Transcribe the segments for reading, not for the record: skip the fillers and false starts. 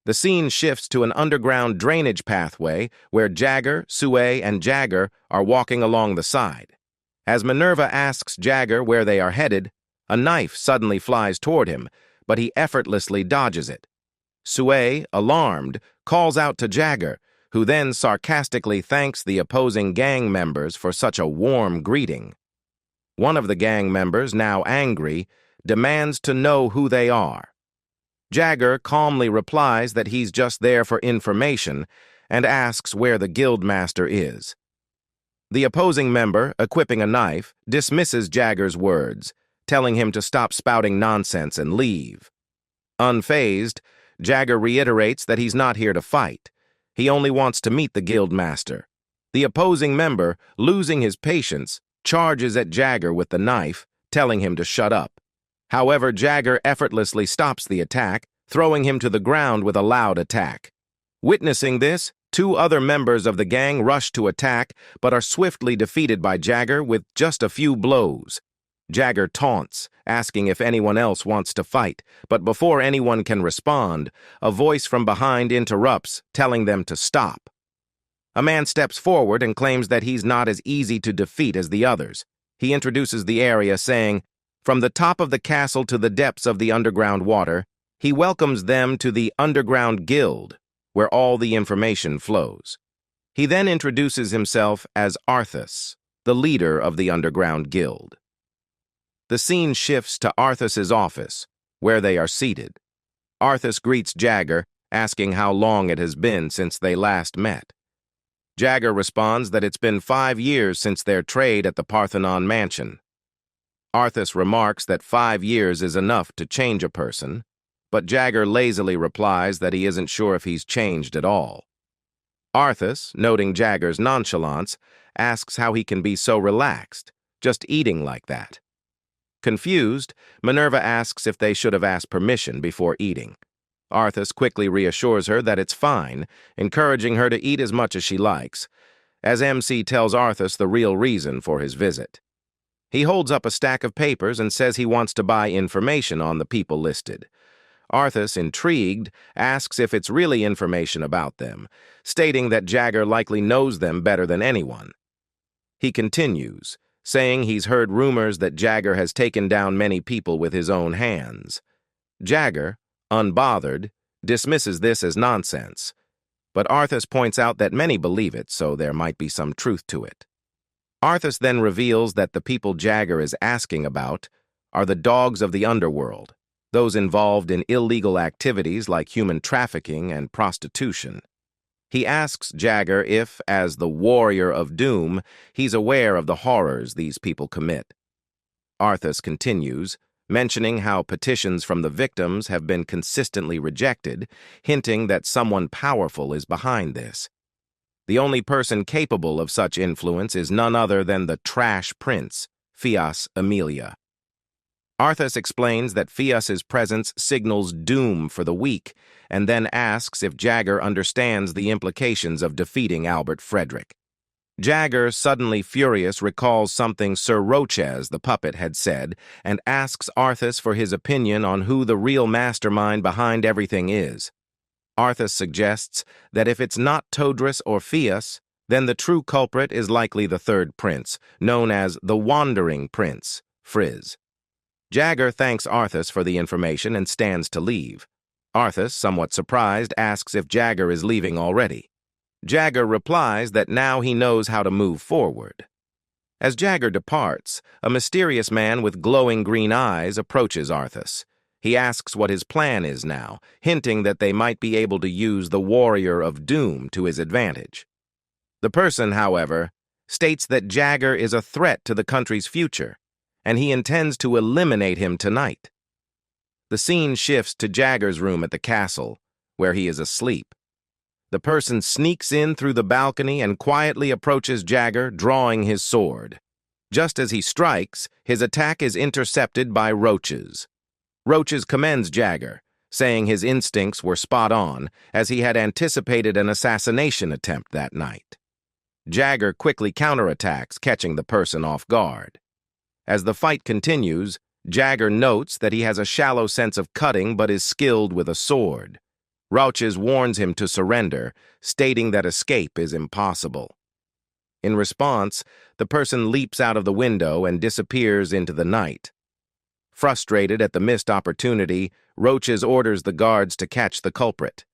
The scene shifts to an underground drainage pathway where Jagger, Sue, and Jagger are walking along the side. As Minerva asks Jagger where they are headed, a knife suddenly flies toward him, but he effortlessly dodges it. Sue, alarmed, calls out to Jagger, who then sarcastically thanks the opposing gang members for such a warm greeting. One of the gang members, now angry, demands to know who they are. Jagger calmly replies that he's just there for information and asks where the guildmaster is. The opposing member, equipping a knife, dismisses Jagger's words, telling him to stop spouting nonsense and leave. Unfazed, Jagger reiterates that he's not here to fight. He only wants to meet the guildmaster. The opposing member, losing his patience, charges at Jagger with the knife, telling him to shut up. However, Jagger effortlessly stops the attack, throwing him to the ground with a loud attack. Witnessing this, two other members of the gang rush to attack, but are swiftly defeated by Jagger with just a few blows. Jagger taunts, asking if anyone else wants to fight, but before anyone can respond, a voice from behind interrupts, telling them to stop. A man steps forward and claims that he's not as easy to defeat as the others. He introduces the area, saying, "From the top of the castle to the depths of the underground water, he welcomes them to the underground guild, where all the information flows." He then introduces himself as Arthas, the leader of the underground guild. The scene shifts to Arthas's office, where they are seated. Arthas greets Jagger, asking how long it has been since they last met. Jagger responds that it's been 5 years since their trade at the Parthenon mansion. Arthas remarks that 5 years is enough to change a person, but Jagger lazily replies that he isn't sure if he's changed at all. Arthas, noting Jagger's nonchalance, asks how he can be so relaxed, just eating like that. Confused, Minerva asks if they should have asked permission before eating. Arthas quickly reassures her that it's fine, encouraging her to eat as much as she likes, as MC tells Arthas the real reason for his visit. He holds up a stack of papers and says he wants to buy information on the people listed. Arthas, intrigued, asks if it's really information about them, stating that Jagger likely knows them better than anyone. He continues, saying he's heard rumors that Jagger has taken down many people with his own hands. Jagger, unbothered, dismisses this as nonsense, but Arthas points out that many believe it, so there might be some truth to it. Arthas then reveals that the people Jagger is asking about are the dogs of the underworld, those involved in illegal activities like human trafficking and prostitution. He asks Jagger if, as the warrior of doom, he's aware of the horrors these people commit. Arthas continues, mentioning how petitions from the victims have been consistently rejected, hinting that someone powerful is behind this. The only person capable of such influence is none other than the trash prince, Fias Amelia. Arthas explains that Fias's presence signals doom for the weak, and then asks if Jagger understands the implications of defeating Albert Frederick. Jagger, suddenly furious, recalls something Sir Roches, the puppet, had said, and asks Arthas for his opinion on who the real mastermind behind everything is. Arthas suggests that if it's not Todris or Fias, then the true culprit is likely the third prince, known as the Wandering Prince, Frizz. Jagger thanks Arthas for the information and stands to leave. Arthas, somewhat surprised, asks if Jagger is leaving already. Jagger replies that now he knows how to move forward. As Jagger departs, a mysterious man with glowing green eyes approaches Arthas. He asks what his plan is now, hinting that they might be able to use the Warrior of Doom to his advantage. The person, however, states that Jagger is a threat to the country's future, and he intends to eliminate him tonight. The scene shifts to Jagger's room at the castle, where he is asleep. The person sneaks in through the balcony and quietly approaches Jagger, drawing his sword. Just as he strikes, his attack is intercepted by Roches. Roches commends Jagger, saying his instincts were spot on, as he had anticipated an assassination attempt that night. Jagger quickly counterattacks, catching the person off guard. As the fight continues, Jagger notes that he has a shallow sense of cutting but is skilled with a sword. Roaches warns him to surrender, stating that escape is impossible. In response, the person leaps out of the window and disappears into the night. Frustrated at the missed opportunity, Roaches orders the guards to catch the culprit.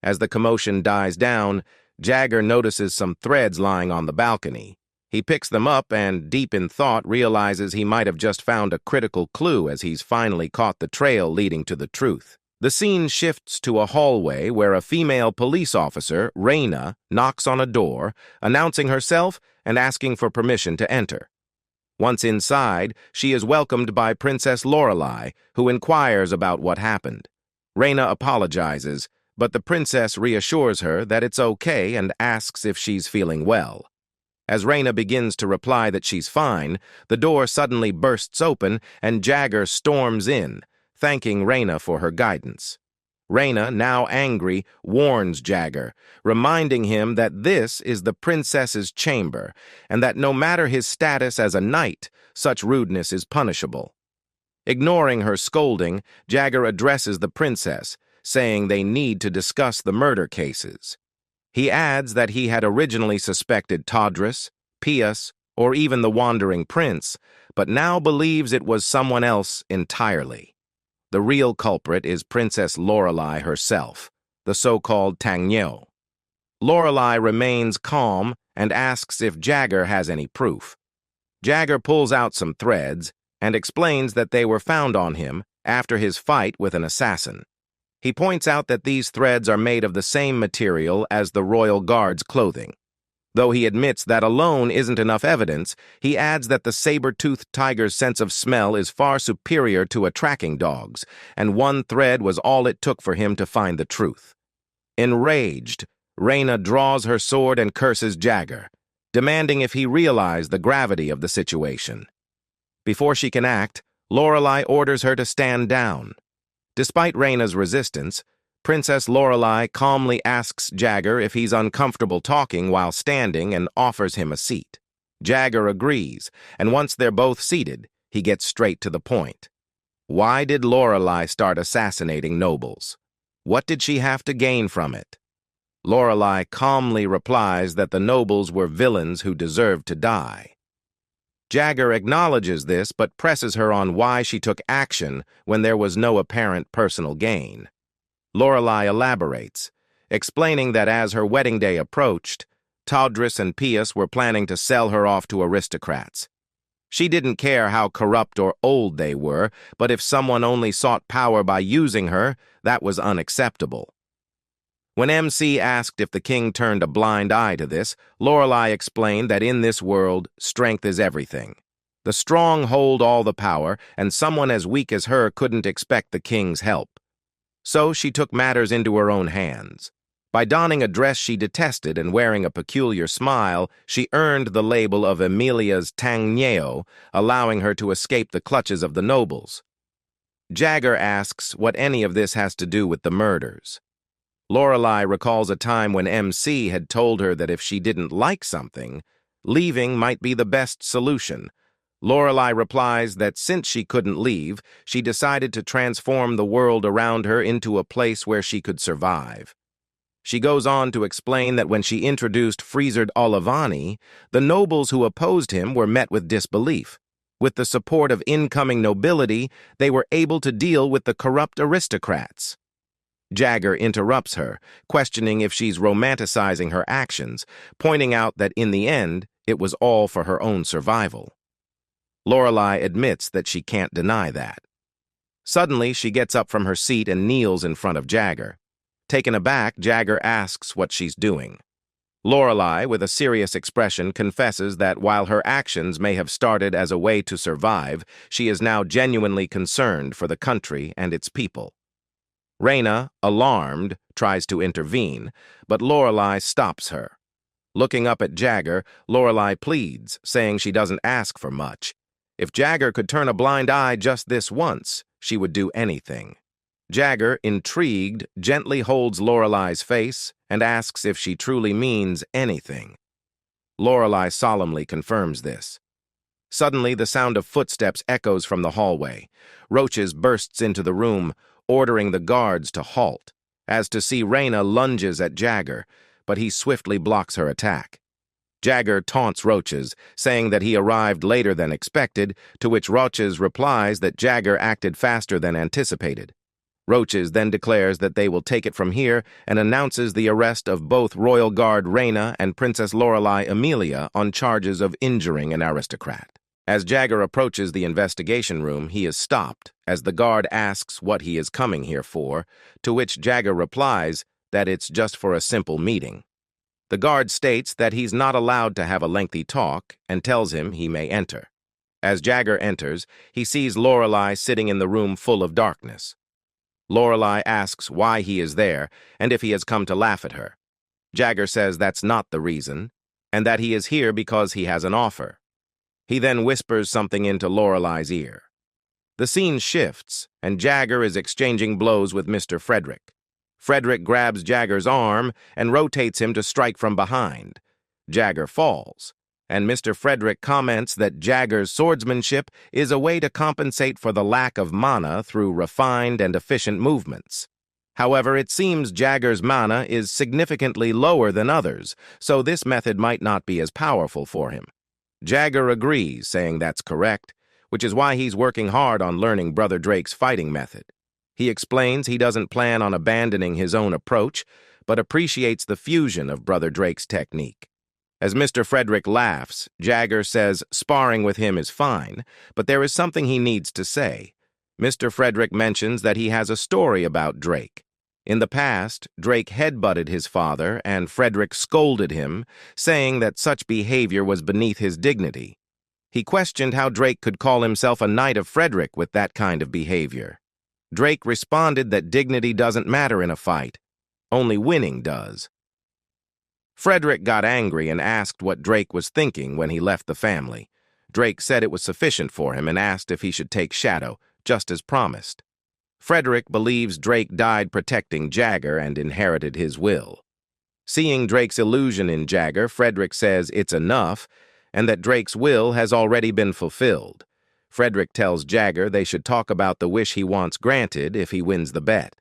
As the commotion dies down, Jagger notices some threads lying on the balcony. He picks them up and, deep in thought, realizes he might have just found a critical clue as he's finally caught the trail leading to the truth. The scene shifts to a hallway where a female police officer, Raina, knocks on a door, announcing herself and asking for permission to enter. Once inside, she is welcomed by Princess Laurelai, who inquires about what happened. Raina apologizes, but the princess reassures her that it's okay and asks if she's feeling well. As Raina begins to reply that she's fine, the door suddenly bursts open and Jagger storms in, thanking Raina for her guidance. Raina, now angry, warns Jagger, reminding him that this is the princess's chamber and that no matter his status as a knight, such rudeness is punishable. Ignoring her scolding, Jagger addresses the princess, saying they need to discuss the murder cases. He adds that he had originally suspected Tawdris, Pius, or even the Wandering Prince, but now believes it was someone else entirely. The real culprit is Princess Laurelai herself, the so-called Tangnyo. Laurelai remains calm and asks if Jagger has any proof. Jagger pulls out some threads and explains that they were found on him after his fight with an assassin. He points out that these threads are made of the same material as the royal guard's clothing. Though he admits that alone isn't enough evidence, he adds that the saber-toothed tiger's sense of smell is far superior to a tracking dog's, and one thread was all it took for him to find the truth. Enraged, Raina draws her sword and curses Jagger, demanding if he realize the gravity of the situation. Before she can act, Laurelai orders her to stand down. Despite Raina's resistance, Princess Laurelai calmly asks Jagger if he's uncomfortable talking while standing and offers him a seat. Jagger agrees, and once they're both seated, he gets straight to the point. Why did Laurelai start assassinating nobles? What did she have to gain from it? Laurelai calmly replies that the nobles were villains who deserved to die. Jagger acknowledges this but presses her on why she took action when there was no apparent personal gain. Laurelai elaborates, explaining that as her wedding day approached, Tawdris and Pius were planning to sell her off to aristocrats. She didn't care how corrupt or old they were, but if someone only sought power by using her, that was unacceptable. When MC asked if the king turned a blind eye to this, Laurelai explained that in this world, strength is everything. The strong hold all the power, and someone as weak as her couldn't expect the king's help. So she took matters into her own hands. By donning a dress she detested and wearing a peculiar smile, she earned the label of Amelia's Tangneo, allowing her to escape the clutches of the nobles. Jagger asks what any of this has to do with the murders. Laurelai recalls a time when MC had told her that if she didn't like something, leaving might be the best solution. Laurelai replies that since she couldn't leave, she decided to transform the world around her into a place where she could survive. She goes on to explain that when she introduced Freezered Olivani, the nobles who opposed him were met with disbelief. With the support of incoming nobility, they were able to deal with the corrupt aristocrats. Jagger interrupts her, questioning if she's romanticizing her actions, pointing out that in the end, it was all for her own survival. Laurelai admits that she can't deny that. Suddenly, she gets up from her seat and kneels in front of Jagger. Taken aback, Jagger asks what she's doing. Laurelai, with a serious expression, confesses that while her actions may have started as a way to survive, she is now genuinely concerned for the country and its people. Raina, alarmed, tries to intervene, but Laurelai stops her. Looking up at Jagger, Laurelai pleads, saying she doesn't ask for much. If Jagger could turn a blind eye just this once, she would do anything. Jagger, intrigued, gently holds Laurelai's face and asks if she truly means anything. Laurelai solemnly confirms this. Suddenly, the sound of footsteps echoes from the hallway. Roaches bursts into the room, ordering the guards to halt. As to see Reyna lunges at Jagger, but he swiftly blocks her attack. Jagger taunts Roaches, saying that he arrived later than expected, to which Roaches replies that Jagger acted faster than anticipated. Roaches then declares that they will take it from here and announces the arrest of both Royal Guard Reyna and Princess Laurelai Amelia on charges of injuring an aristocrat. As Jagger approaches the investigation room, he is stopped, as the guard asks what he is coming here for, to which Jagger replies that it's just for a simple meeting. The guard states that he's not allowed to have a lengthy talk and tells him he may enter. As Jagger enters, he sees Laurelai sitting in the room full of darkness. Laurelai asks why he is there and if he has come to laugh at her. Jagger says that's not the reason, and that he is here because he has an offer. He then whispers something into Laurelai's ear. The scene shifts, and Jagger is exchanging blows with Mr. Frederick. Frederick grabs Jagger's arm and rotates him to strike from behind. Jagger falls, and Mr. Frederick comments that Jagger's swordsmanship is a way to compensate for the lack of mana through refined and efficient movements. However, it seems Jagger's mana is significantly lower than others, so this method might not be as powerful for him. Jagger agrees, saying that's correct, which is why he's working hard on learning Brother Drake's fighting method. He explains he doesn't plan on abandoning his own approach, but appreciates the fusion of Brother Drake's technique. As Mr. Frederick laughs, Jagger says sparring with him is fine, but there is something he needs to say. Mr. Frederick mentions that he has a story about Drake. In the past, Drake headbutted his father, and Frederick scolded him, saying that such behavior was beneath his dignity. He questioned how Drake could call himself a knight of Frederick with that kind of behavior. Drake responded that dignity doesn't matter in a fight. Only winning does. Frederick got angry and asked what Drake was thinking when he left the family. Drake said it was sufficient for him and asked if he should take Shadow, just as promised. Frederick believes Drake died protecting Jagger and inherited his will. Seeing Drake's illusion in Jagger, Frederick says it's enough and that Drake's will has already been fulfilled. Frederick tells Jagger they should talk about the wish he wants granted if he wins the bet.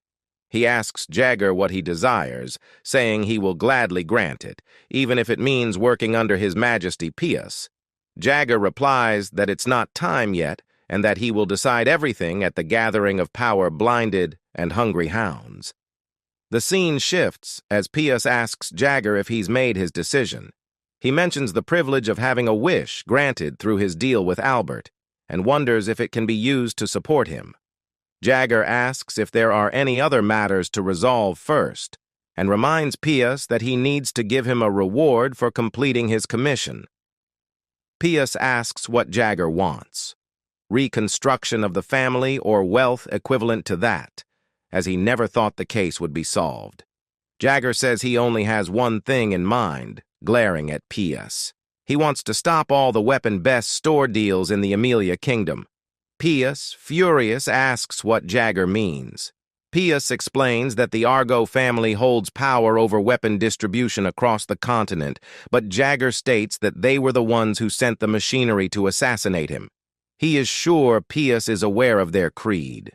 He asks Jagger what he desires, saying he will gladly grant it, even if it means working under His Majesty Pius. Jagger replies that it's not time yet, and that he will decide everything at the gathering of power-blinded and hungry hounds. The scene shifts as Pius asks Jagger if he's made his decision. He mentions the privilege of having a wish granted through his deal with Albert, and wonders if it can be used to support him. Jagger asks if there are any other matters to resolve first, and reminds Pius that he needs to give him a reward for completing his commission. Pius asks what Jagger wants. Reconstruction of the family or wealth equivalent to that, as he never thought the case would be solved. Jagger says he only has one thing in mind, glaring at Pius. He wants to stop all the weapon best store deals in the Amelia Kingdom. Pius, furious, asks what Jagger means. Pius explains that the Argo family holds power over weapon distribution across the continent, but Jagger states that they were the ones who sent the machinery to assassinate him. He is sure Pius is aware of their creed.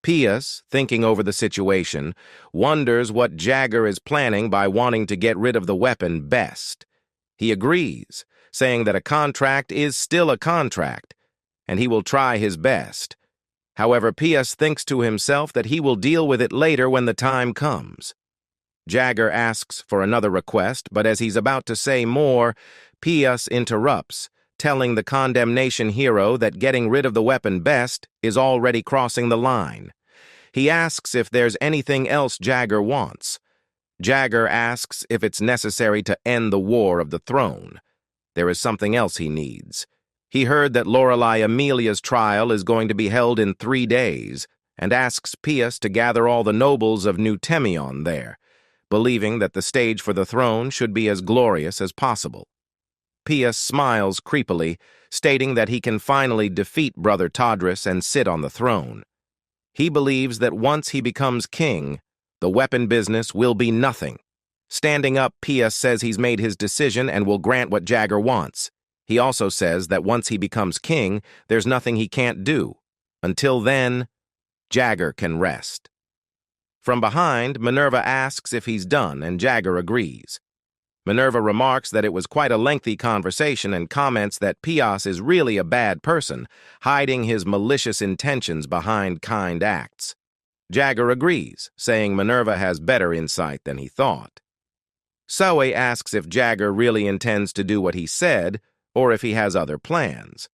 Pius, thinking over the situation, wonders what Jagger is planning by wanting to get rid of the weapon best. He agrees, saying that a contract is still a contract, and he will try his best. However, Pius thinks to himself that he will deal with it later when the time comes. Jagger asks for another request, but as he's about to say more, Pius interrupts, telling the condemnation hero that getting rid of the weapon best is already crossing the line. He asks if there's anything else Jagger wants. Jagger asks if it's necessary to end the War of the Throne. There is something else he needs. He heard that Laurelai Amelia's trial is going to be held in 3 days, and asks Pius to gather all the nobles of New Temion there, believing that the stage for the throne should be as glorious as possible. Pius smiles creepily, stating that he can finally defeat Brother Todris and sit on the throne. He believes that once he becomes king, the weapon business will be nothing. Standing up, Pius says he's made his decision and will grant what Jagger wants. He also says that once he becomes king, there's nothing he can't do. Until then, Jagger can rest. From behind, Minerva asks if he's done, and Jagger agrees. Minerva remarks that it was quite a lengthy conversation and comments that Pios is really a bad person, hiding his malicious intentions behind kind acts. Jagger agrees, saying Minerva has better insight than he thought. Soe asks if Jagger really intends to do what he said, or if he has other plans.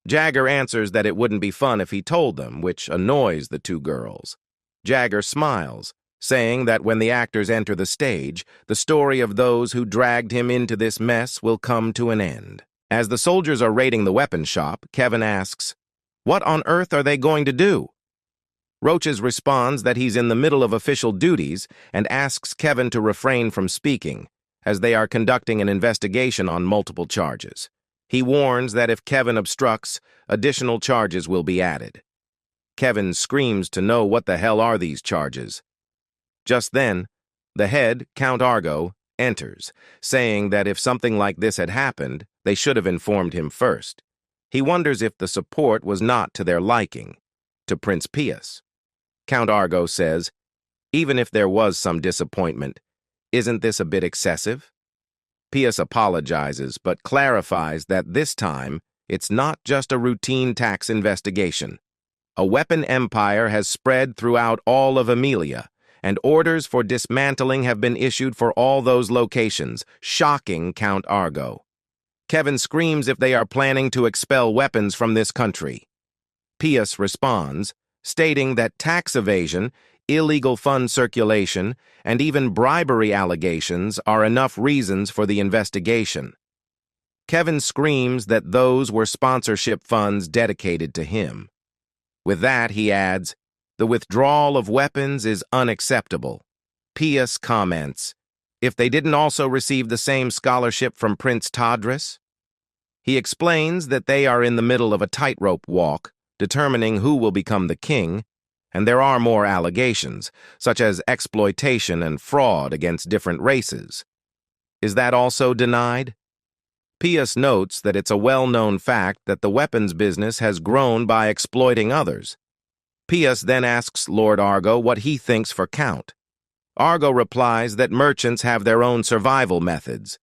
Jagger answers that it wouldn't be fun if he told them, which annoys the two girls. Jagger smiles, saying that when the actors enter the stage, the story of those who dragged him into this mess will come to an end. As the soldiers are raiding the weapon shop, Kevin asks, "What on earth are they going to do?" Roaches responds that he's in the middle of official duties and asks Kevin to refrain from speaking, as they are conducting an investigation on multiple charges. He warns that if Kevin obstructs, additional charges will be added. Kevin screams to know what the hell are these charges. Just then, the head, Count Argo, enters, saying that if something like this had happened, they should have informed him first. He wonders if the support was not to their liking, to Prince Pius. Count Argo says, even if there was some disappointment, isn't this a bit excessive? Pius apologizes, but clarifies that this time, it's not just a routine tax investigation. A weapon empire has spread throughout all of Amelia, and orders for dismantling have been issued for all those locations, shocking Count Argo. Kevin screams if they are planning to expel weapons from this country. Pius responds, stating that tax evasion, illegal fund circulation, and even bribery allegations are enough reasons for the investigation. Kevin screams that those were sponsorship funds dedicated to him. With that, he adds, the withdrawal of weapons is unacceptable. Pius comments, if they didn't also receive the same scholarship from Prince Tadris? He explains that they are in the middle of a tightrope walk, determining who will become the king, and there are more allegations, such as exploitation and fraud against different races. Is that also denied? Pius notes that it's a well-known fact that the weapons business has grown by exploiting others. Pius then asks Lord Argo what he thinks for Count. Argo replies that merchants have their own survival methods.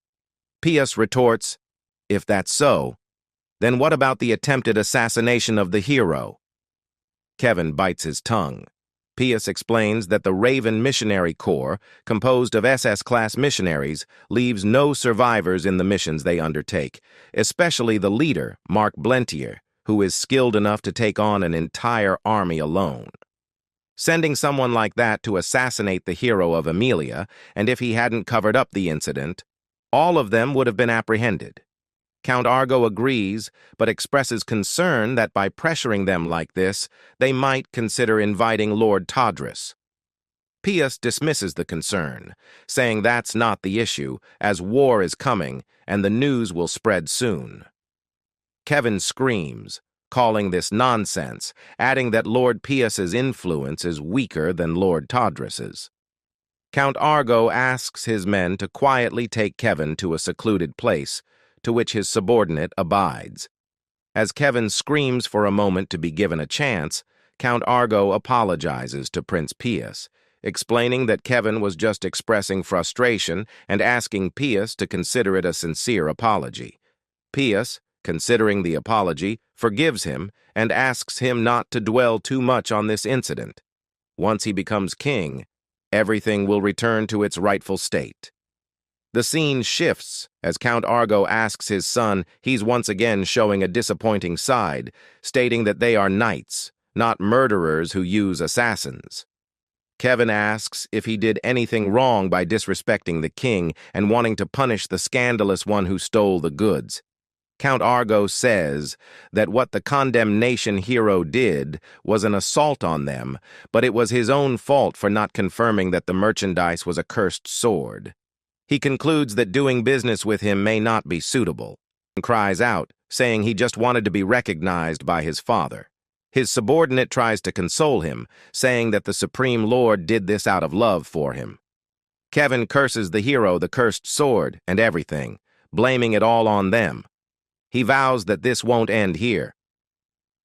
Pius retorts, if that's so, then what about the attempted assassination of the hero? Kevin bites his tongue. Pius explains that the Raven Missionary Corps, composed of SS-class missionaries, leaves no survivors in the missions they undertake, especially the leader, Mark Blentier, who is skilled enough to take on an entire army alone. Sending someone like that to assassinate the hero of Amelia, and if he hadn't covered up the incident, all of them would have been apprehended. Count Argo agrees, but expresses concern that by pressuring them like this, they might consider inviting Lord Tadris. Pius dismisses the concern, saying that's not the issue, as war is coming and the news will spread soon. Kevin screams, calling this nonsense, adding that Lord Pius's influence is weaker than Lord Tadris's. Count Argo asks his men to quietly take Kevin to a secluded place, to which his subordinate abides. As Kevin screams for a moment to be given a chance, Count Argo apologizes to Prince Pius, explaining that Kevin was just expressing frustration and asking Pius to consider it a sincere apology. Pius, considering the apology, forgives him and asks him not to dwell too much on this incident. Once he becomes king, everything will return to its rightful state. The scene shifts as Count Argo asks his son he's once again showing a disappointing side, stating that they are knights, not murderers who use assassins. Kevin asks if he did anything wrong by disrespecting the king and wanting to punish the scandalous one who stole the goods. Count Argo says that what the condemnation hero did was an assault on them, but it was his own fault for not confirming that the merchandise was a cursed sword. He concludes that doing business with him may not be suitable, and cries out, saying he just wanted to be recognized by his father. His subordinate tries to console him, saying that the Supreme Lord did this out of love for him. Kevin curses the hero, the cursed sword, and everything, blaming it all on them. He vows that this won't end here.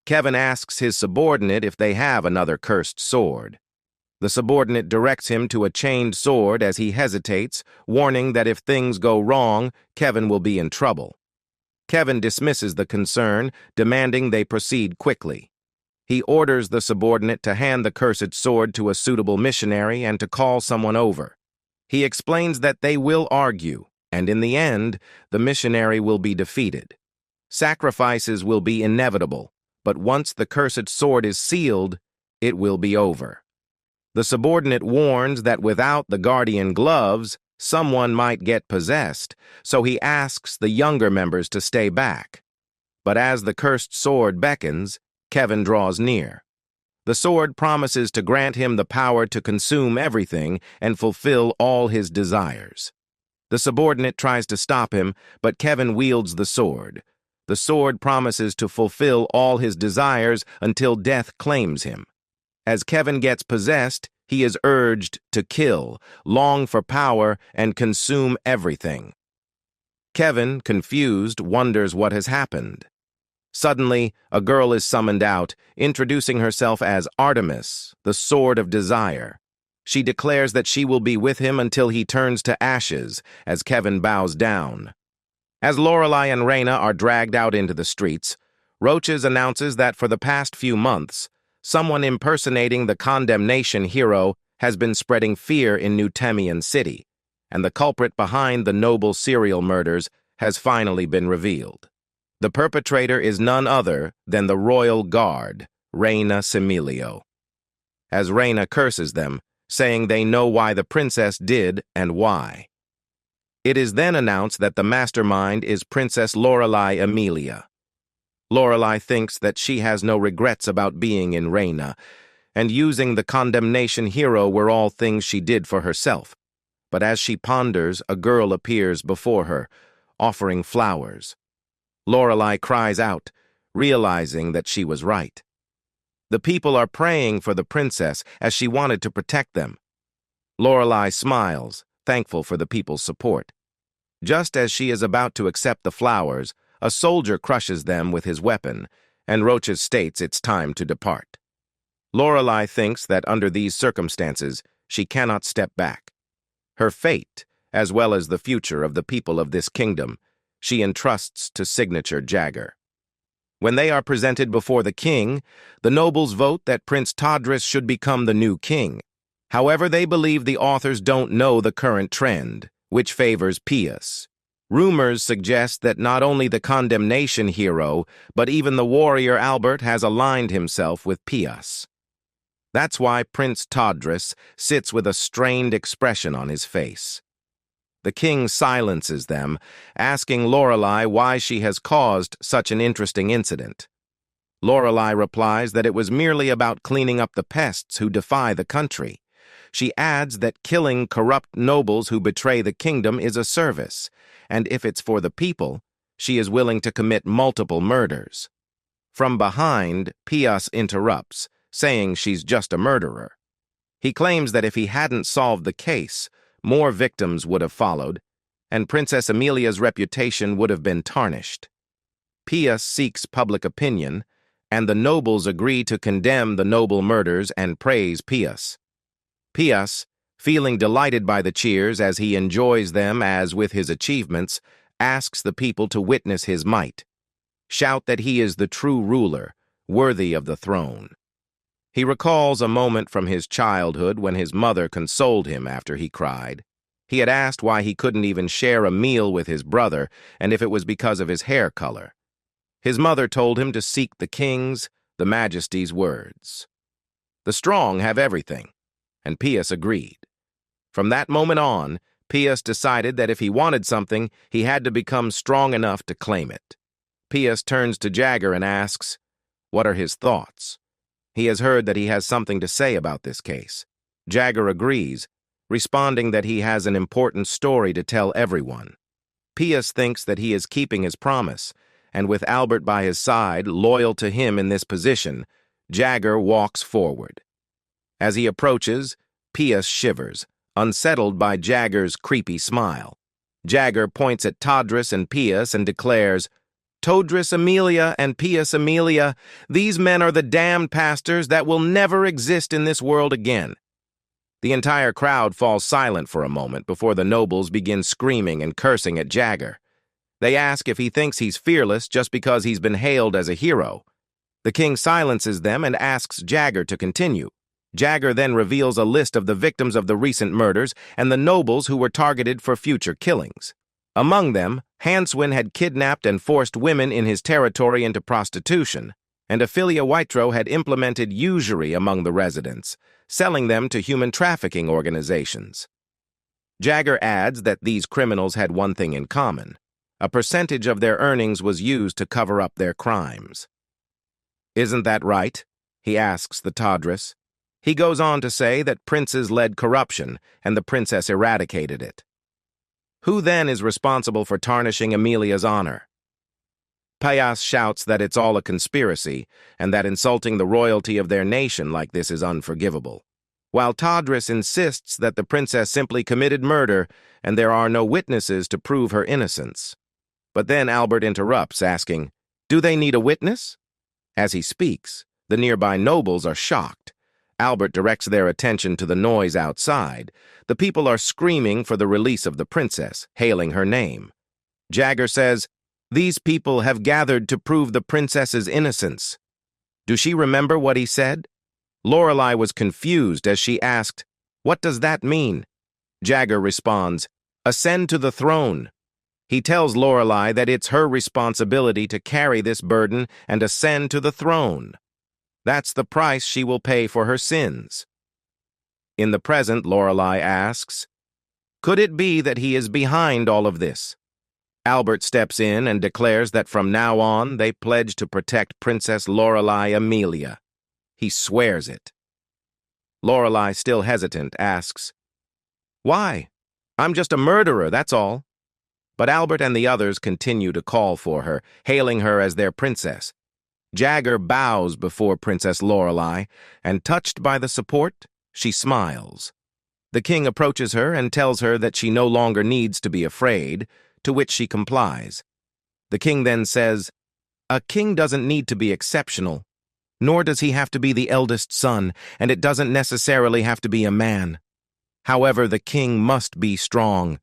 Kevin asks his subordinate if they have another cursed sword. The subordinate directs him to a chained sword as he hesitates, warning that if things go wrong, Kevin will be in trouble. Kevin dismisses the concern, demanding they proceed quickly. He orders the subordinate to hand the cursed sword to a suitable missionary and to call someone over. He explains that they will argue, and in the end, the missionary will be defeated. Sacrifices will be inevitable, but once the cursed sword is sealed, it will be over. The subordinate warns that without the guardian gloves, someone might get possessed, so he asks the younger members to stay back. But as the cursed sword beckons, Kevin draws near. The sword promises to grant him the power to consume everything and fulfill all his desires. The subordinate tries to stop him, but Kevin wields the sword. The sword promises to fulfill all his desires until death claims him. As Kevin gets possessed, he is urged to kill, long for power, and consume everything. Kevin, confused, wonders what has happened. Suddenly, a girl is summoned out, introducing herself as Artemis, the Sword of Desire. She declares that she will be with him until he turns to ashes, as Kevin bows down. As Laurelai and Raina are dragged out into the streets, Roaches announces that for the past few months, someone impersonating the condemnation hero has been spreading fear in New Temian City, and the culprit behind the noble serial murders has finally been revealed. The perpetrator is none other than the royal guard, Reina Similio. As Reina curses them, saying they know why the princess did and why. It is then announced that the mastermind is Princess Laurelai Amelia. Laurelai thinks that she has no regrets about being in Reina, and using the condemnation hero were all things she did for herself. But as she ponders, a girl appears before her, offering flowers. Laurelai cries out, realizing that she was right. The people are praying for the princess as she wanted to protect them. Laurelai smiles, thankful for the people's support. Just as she is about to accept the flowers, a soldier crushes them with his weapon, and Roaches states it's time to depart. Laurelai thinks that under these circumstances, she cannot step back. Her fate, as well as the future of the people of this kingdom, she entrusts to signature Jagger. When they are presented before the king, the nobles vote that Prince Todris should become the new king. However, they believe the authors don't know the current trend, which favors Pius. Rumors suggest that not only the condemnation hero, but even the warrior Albert has aligned himself with Pius. That's why Prince Todris sits with a strained expression on his face. The king silences them, asking Laurelai why she has caused such an interesting incident. Laurelai replies that it was merely about cleaning up the pests who defy the country. She adds that killing corrupt nobles who betray the kingdom is a service, and if it's for the people, she is willing to commit multiple murders. From behind, Pius interrupts, saying she's just a murderer. He claims that if he hadn't solved the case, more victims would have followed, and Princess Amelia's reputation would have been tarnished. Pius seeks public opinion, and the nobles agree to condemn the noble murders and praise Pius. Pius, feeling delighted by the cheers as he enjoys them as with his achievements, asks the people to witness his might. Shout that he is the true ruler, worthy of the throne. He recalls a moment from his childhood when his mother consoled him after he cried. He had asked why he couldn't even share a meal with his brother and if it was because of his hair color. His mother told him to seek the king's, the majesty's words. The strong have everything, and Pius agreed. From that moment on, Pius decided that if he wanted something, he had to become strong enough to claim it. Pius turns to Jagger and asks, what are his thoughts? He has heard that he has something to say about this case. Jagger agrees, responding that he has an important story to tell everyone. Pius thinks that he is keeping his promise, and with Albert by his side, loyal to him in this position, Jagger walks forward. As he approaches, Pius shivers, unsettled by Jagger's creepy smile. Jagger points at Todris and Pius and declares, Todris Amelia and Pius Amelia, these men are the damned pastors that will never exist in this world again. The entire crowd falls silent for a moment before the nobles begin screaming and cursing at Jagger. They ask if he thinks he's fearless just because he's been hailed as a hero. The king silences them and asks Jagger to continue. Jagger then reveals a list of the victims of the recent murders and the nobles who were targeted for future killings. Among them, Hanswin had kidnapped and forced women in his territory into prostitution, and Ophelia Whitro had implemented usury among the residents, selling them to human trafficking organizations. Jagger adds that these criminals had one thing in common. A percentage of their earnings was used to cover up their crimes. "Isn't that right?" he asks the Tadris. He goes on to say that princes led corruption and the princess eradicated it. Who then is responsible for tarnishing Amelia's honor? Payas shouts that it's all a conspiracy and that insulting the royalty of their nation like this is unforgivable, while Tadris insists that the princess simply committed murder and there are no witnesses to prove her innocence. But then Albert interrupts, asking, "Do they need a witness?" As he speaks, the nearby nobles are shocked. Albert directs their attention to the noise outside. The people are screaming for the release of the princess, hailing her name. Jagger says, "These people have gathered to prove the princess's innocence." Do she remember what he said? Laurelai was confused as she asked, "What does that mean?" Jagger responds, "Ascend to the throne." He tells Laurelai that it's her responsibility to carry this burden and ascend to the throne. That's the price she will pay for her sins. In the present, Laurelai asks, "Could it be that he is behind all of this?" Albert steps in and declares that from now on they pledge to protect Princess Laurelai Amelia. He swears it. Laurelai, still hesitant, asks, "Why? I'm just a murderer, that's all." But Albert and the others continue to call for her, hailing her as their princess. Jagger bows before Princess Laurelai, and touched by the support, she smiles. The king approaches her and tells her that she no longer needs to be afraid, to which she complies. The king then says, "A king doesn't need to be exceptional, nor does he have to be the eldest son, and it doesn't necessarily have to be a man. However, the king must be strong."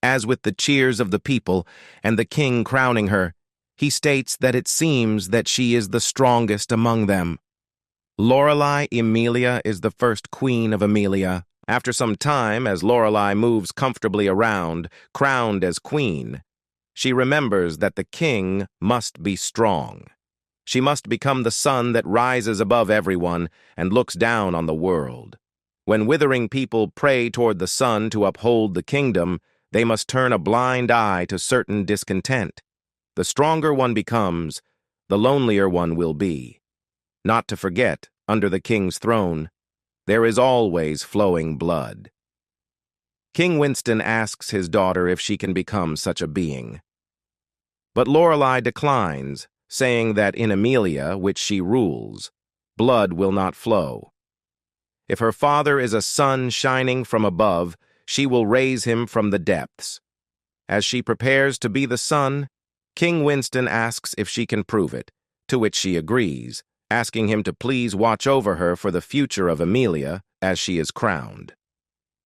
As with the cheers of the people and the king crowning her, he states that it seems that she is the strongest among them. Laurelai Amelia is the first queen of Amelia. After some time, as Laurelai moves comfortably around, crowned as queen, she remembers that the king must be strong. She must become the sun that rises above everyone and looks down on the world. When withering people pray toward the sun to uphold the kingdom, they must turn a blind eye to certain discontent. The stronger one becomes, the lonelier one will be. Not to forget, under the king's throne, there is always flowing blood. King Winston asks his daughter if she can become such a being. But Laurelai declines, saying that in Amelia, which she rules, blood will not flow. If her father is a sun shining from above, she will raise him from the depths. As she prepares to be the sun, King Winston asks if she can prove it, to which she agrees, asking him to please watch over her for the future of Amelia as she is crowned.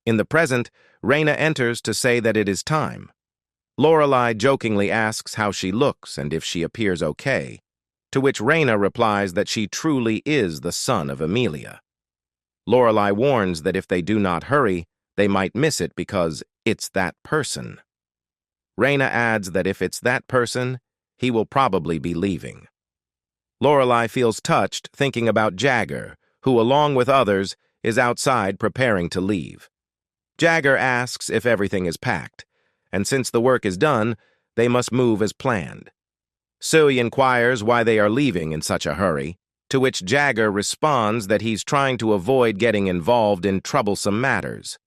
In the present, Raina enters to say that it is time. Laurelai jokingly asks how she looks and if she appears okay, to which Raina replies that she truly is the son of Amelia. Laurelai warns that if they do not hurry, they might miss it because it's that person. Raina adds that if it's that person, he will probably be leaving. Laurelai feels touched thinking about Jagger, who, along with others, is outside preparing to leave. Jagger asks if everything is packed, and since the work is done, they must move as planned. Sui inquires why they are leaving in such a hurry, to which Jagger responds that he's trying to avoid getting involved in troublesome matters.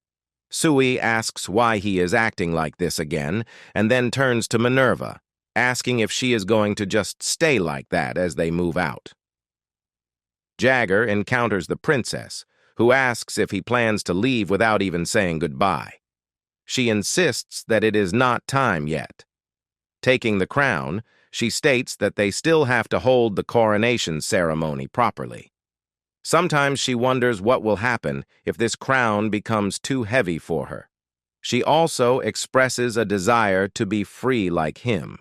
Sui asks why he is acting like this again, and then turns to Minerva, asking if she is going to just stay like that as they move out. Jagger encounters the princess, who asks if he plans to leave without even saying goodbye. She insists that it is not time yet. Taking the crown, she states that they still have to hold the coronation ceremony properly. Sometimes she wonders what will happen if this crown becomes too heavy for her. She also expresses a desire to be free like him.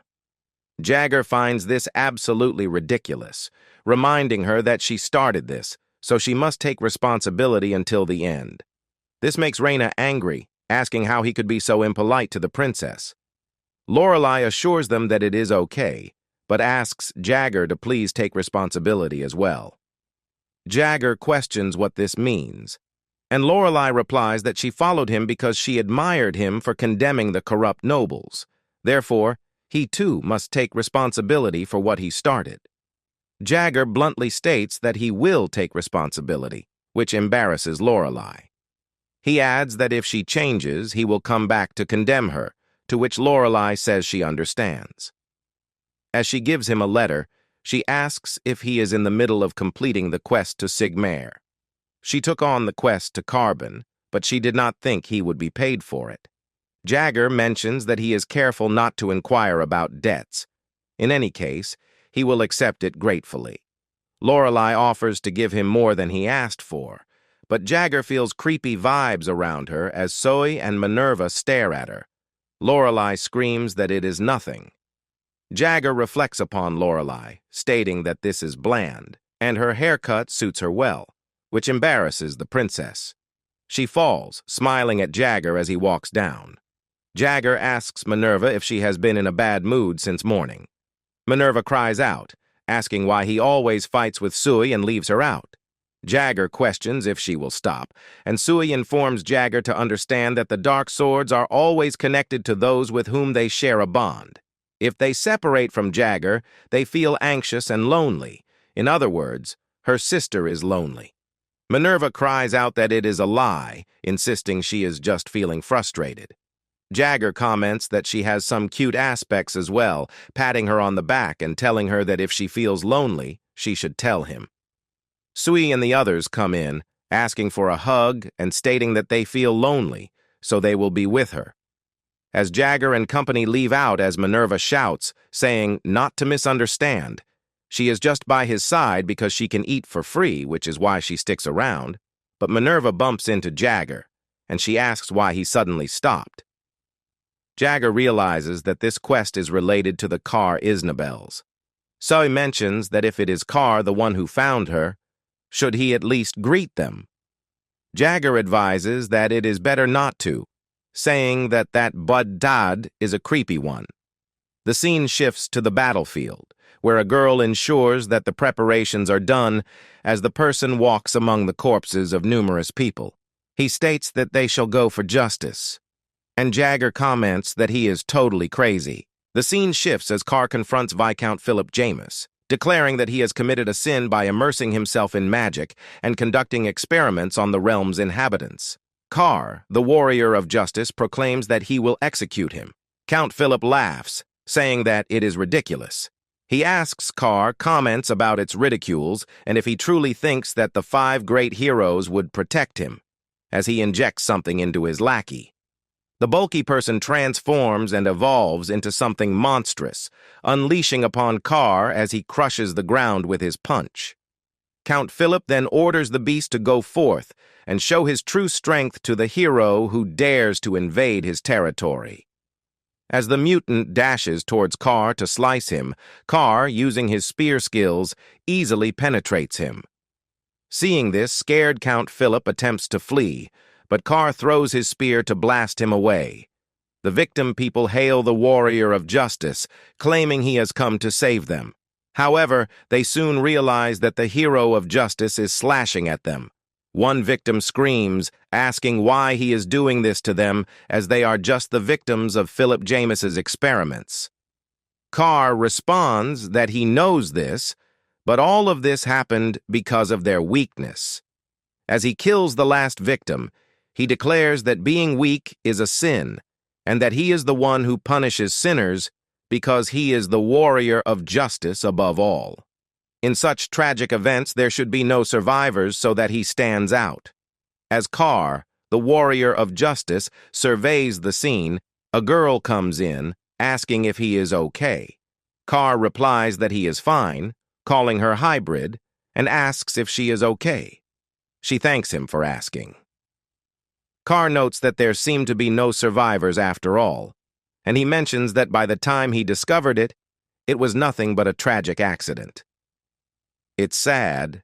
Jagger finds this absolutely ridiculous, reminding her that she started this, so she must take responsibility until the end. This makes Raina angry, asking how he could be so impolite to the princess. Laurelai assures them that it is okay, but asks Jagger to please take responsibility as well. Jagger questions what this means, and Laurelai replies that she followed him because she admired him for condemning the corrupt nobles. Therefore, he too must take responsibility for what he started. Jagger bluntly states that he will take responsibility, which embarrasses Laurelai. He adds that if she changes, he will come back to condemn her, to which Laurelai says she understands. As she gives him a letter, she asks if he is in the middle of completing the quest to Sigmare. She took on the quest to Carbon, but she did not think he would be paid for it. Jagger mentions that he is careful not to inquire about debts. In any case, he will accept it gratefully. Laurelai offers to give him more than he asked for, but Jagger feels creepy vibes around her as Zoe and Minerva stare at her. Laurelai screams that it is nothing. Jagger reflects upon Laurelai, stating that this is bland, and her haircut suits her well, which embarrasses the princess. She falls, smiling at Jagger as he walks down. Jagger asks Minerva if she has been in a bad mood since morning. Minerva cries out, asking why he always fights with Sui and leaves her out. Jagger questions if she will stop, and Sui informs Jagger to understand that the dark swords are always connected to those with whom they share a bond. If they separate from Jagger, they feel anxious and lonely. In other words, her sister is lonely. Minerva cries out that it is a lie, insisting she is just feeling frustrated. Jagger comments that she has some cute aspects as well, patting her on the back and telling her that if she feels lonely, she should tell him. Sui and the others come in, asking for a hug and stating that they feel lonely, so they will be with her. As Jagger and company leave out as Minerva shouts, saying not to misunderstand, she is just by his side because she can eat for free, which is why she sticks around, but Minerva bumps into Jagger, and she asks why he suddenly stopped. Jagger realizes that this quest is related to the Carr Isnabels. Zoe mentions that if it is Carr, the one who found her, should he at least greet them? Jagger advises that it is better not to, saying that Bud Dad is a creepy one. The scene shifts to the battlefield, where a girl ensures that the preparations are done as the person walks among the corpses of numerous people. He states that they shall go for justice, and Jagger comments that he is totally crazy. The scene shifts as Carr confronts Viscount Philip Jamis, declaring that he has committed a sin by immersing himself in magic and conducting experiments on the realm's inhabitants. Carr, the warrior of justice, proclaims that he will execute him. Count Philip laughs, saying that it is ridiculous. He asks Carr comments about its ridicules and if he truly thinks that the 5 great heroes would protect him, as he injects something into his lackey. The bulky person transforms and evolves into something monstrous, unleashing upon Carr as he crushes the ground with his punch. Count Philip then orders the beast to go forth and show his true strength to the hero who dares to invade his territory. As the mutant dashes towards Carr to slice him, Carr, using his spear skills, easily penetrates him. Seeing this, scared Count Philip attempts to flee, but Carr throws his spear to blast him away. The victim people hail the warrior of justice, claiming he has come to save them. However, they soon realize that the hero of justice is slashing at them. One victim screams, asking why he is doing this to them, as they are just the victims of Philip Jamis's experiments. Carr responds that he knows this, but all of this happened because of their weakness. As he kills the last victim, he declares that being weak is a sin, and that he is the one who punishes sinners because he is the warrior of justice above all. In such tragic events, there should be no survivors so that he stands out. As Carr, the warrior of justice, surveys the scene, a girl comes in, asking if he is okay. Carr replies that he is fine, calling her hybrid, and asks if she is okay. She thanks him for asking. Carr notes that there seem to be no survivors after all, and he mentions that by the time he discovered it, it was nothing but a tragic accident. It's sad,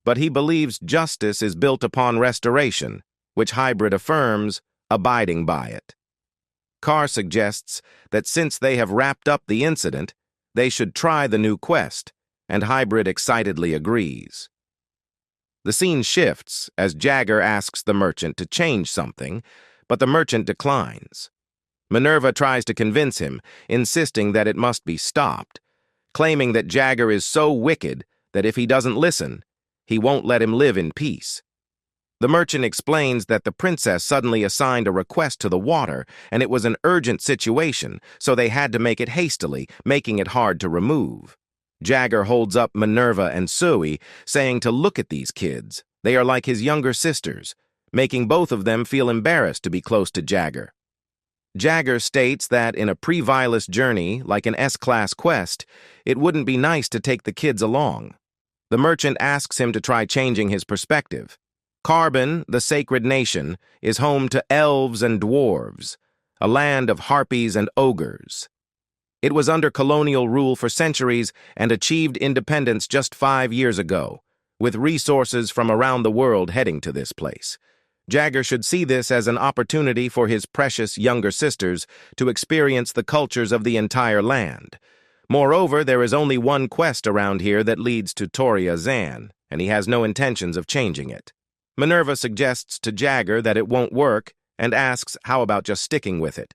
but he believes justice is built upon restoration, which Hybrid affirms, abiding by it. Carr suggests that since they have wrapped up the incident, they should try the new quest, and Hybrid excitedly agrees. The scene shifts as Jagger asks the merchant to change something, but the merchant declines. Minerva tries to convince him, insisting that it must be stopped, claiming that Jagger is so wicked that if he doesn't listen, he won't let him live in peace. The merchant explains that the princess suddenly assigned a request to the water, and it was an urgent situation, so they had to make it hastily, making it hard to remove. Jagger holds up Minerva and Sui, saying to look at these kids. They are like his younger sisters, making both of them feel embarrassed to be close to Jagger. Jagger states that in a pre-Vilas journey, like an S-class quest, it wouldn't be nice to take the kids along. The merchant asks him to try changing his perspective. Carbon, the sacred nation, is home to elves and dwarves, a land of harpies and ogres. It was under colonial rule for centuries and achieved independence just 5 years ago, with resources from around the world heading to this place. Jagger should see this as an opportunity for his precious younger sisters to experience the cultures of the entire land. Moreover, there is only one quest around here that leads to Toria Zan, and he has no intentions of changing it. Minerva suggests to Jagger that it won't work and asks how about just sticking with it.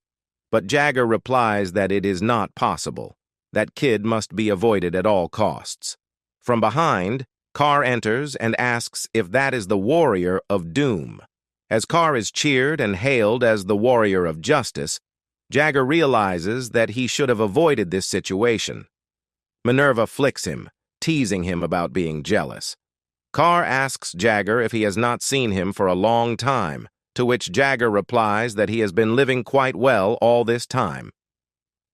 But Jagger replies that it is not possible. That kid must be avoided at all costs. From behind, Carr enters and asks if that is the warrior of doom. As Carr is cheered and hailed as the warrior of justice, Jagger realizes that he should have avoided this situation. Minerva flicks him, teasing him about being jealous. Carr asks Jagger if he has not seen him for a long time, to which Jagger replies that he has been living quite well all this time.